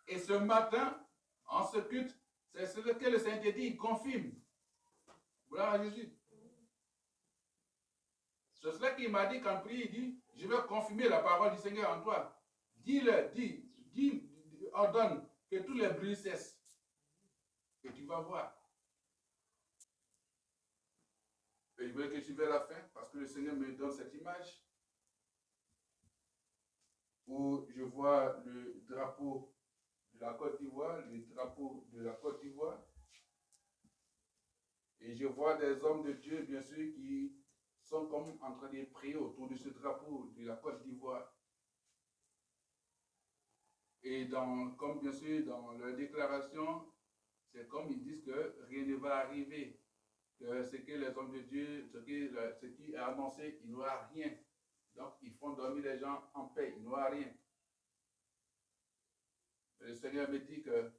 Et ce matin, en ce culte, c'est ce que le Seigneur dit, il confirme. Gloire à Jésus. C'est cela qu'il m'a dit quand il prie, il dit, je vais confirmer la parole du Seigneur en toi. Dis-le, ordonne que tous les bruits cessent. Et tu vas voir. Et je voulais que tu vers la fin, parce que le Seigneur me donne cette image où je vois le drapeau de la Côte d'Ivoire, le drapeau de la Côte d'Ivoire. Et je vois des hommes de Dieu, bien sûr, qui sont comme en train de prier autour de ce drapeau de la Côte d'Ivoire. Et comme bien sûr, dans leur déclaration, c'est comme ils disent que rien ne va arriver. Que ce que les hommes de Dieu, ce qui est annoncé, il n'y aura rien. Donc, ils font dormir les gens en paix, il n'y aura rien. Le Seigneur me dit que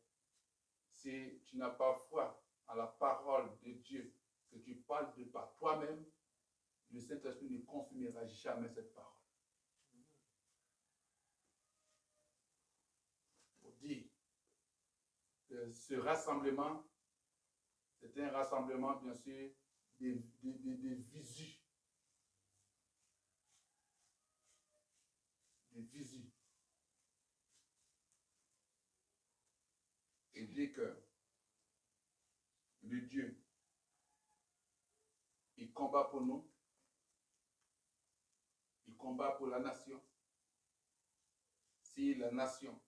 si tu n'as pas foi à la parole de Dieu, que tu parles de par toi-même, le Saint-Esprit ne confirmera jamais cette parole. Pour dire que ce rassemblement, c'est un rassemblement, bien sûr, des visus. Des visus. Et dit que le Dieu, il combat pour nous, il combat pour la nation. Si la nation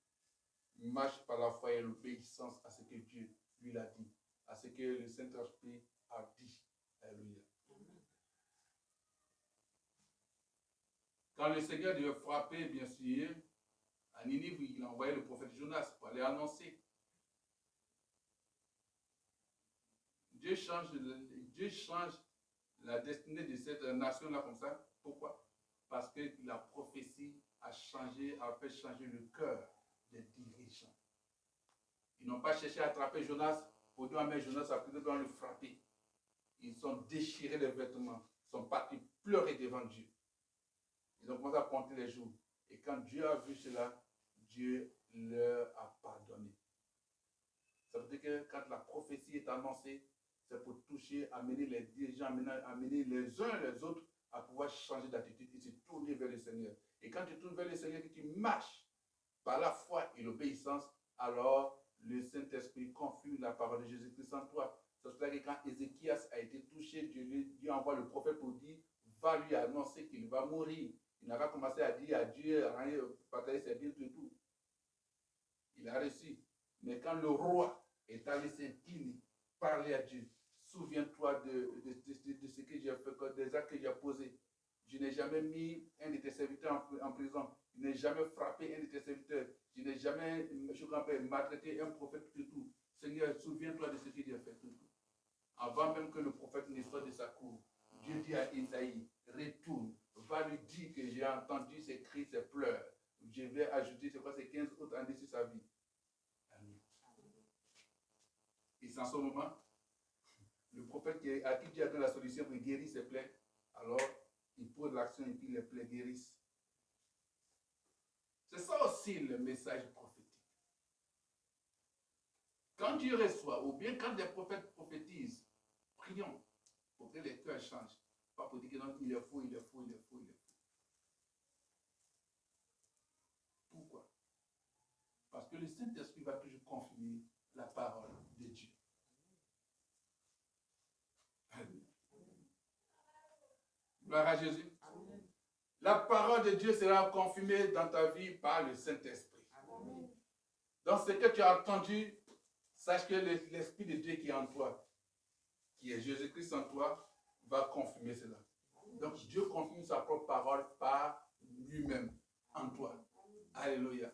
marche par la foi et l'obéissance à ce que Dieu lui a dit, à ce que le Saint-Esprit a dit. Alléluia. Quand le Seigneur devait frapper, bien sûr, à Ninive, il a envoyé le prophète Jonas pour aller annoncer. Dieu change la destinée de cette nation-là comme ça. Pourquoi? Parce que la prophétie a fait changer le cœur des dirigeants. Ils n'ont pas cherché à attraper Jonas pour dire, mais Jonas a plutôt dans le frapper. Ils ont déchiré les vêtements, ils sont partis pleurer devant Dieu. Ils ont commencé à compter les jours. Et quand Dieu a vu cela, Dieu leur a pardonné. Ça veut dire que quand la prophétie est annoncée, c'est pour toucher, amener les dirigeants, amener les uns et les autres à pouvoir changer d'attitude et se tourner vers le Seigneur. Et quand tu tournes vers le Seigneur, que tu marches par la foi et l'obéissance, alors le Saint-Esprit confirme la parole de Jésus-Christ en toi. C'est pour cela que quand Ézéchias a été touché, Dieu envoie le prophète pour dire, va lui annoncer qu'il va mourir. Il n'a pas commencé à dire à Dieu, à partager ses biens et tout. Il a reçu. Mais quand le roi est allé s'incliner, parler à Dieu, souviens-toi de ce que j'ai fait, des actes que j'ai posés. Je n'ai jamais mis un de tes serviteurs en prison. Je n'ai jamais frappé un de tes serviteurs. Je n'ai jamais maltraité un prophète du tout. Seigneur, souviens-toi de ce que j'ai fait tout. Avant même que le prophète ne sorte de sa cour, Dieu dit à Isaïe, retourne, va lui dire que j'ai entendu ses cris, ses pleurs. Je vais ajouter, c'est quoi, ces 15 autres années sur sa vie. Amen. Et c'est en ce moment, le prophète à qui Dieu a donné la solution pour guérir ses plaies, alors il pose l'action et puis les plaies guérissent. C'est ça aussi le message prophétique. Quand Dieu reçoit, ou bien quand des prophètes prophétisent, prions pour que les cœurs changent. Pas pour dire que non, il est faux, il est faux, il est faux, il est faux. Pourquoi? Parce que le Saint-Esprit va toujours confirmer la parole de Dieu. Gloire à Jésus. La parole de Dieu sera confirmée dans ta vie par le Saint-Esprit. Dans ce que tu as entendu, sache que l'Esprit de Dieu qui est en toi, qui est Jésus-Christ en toi, va confirmer cela. Donc Dieu confirme sa propre parole par lui-même en toi. Alléluia.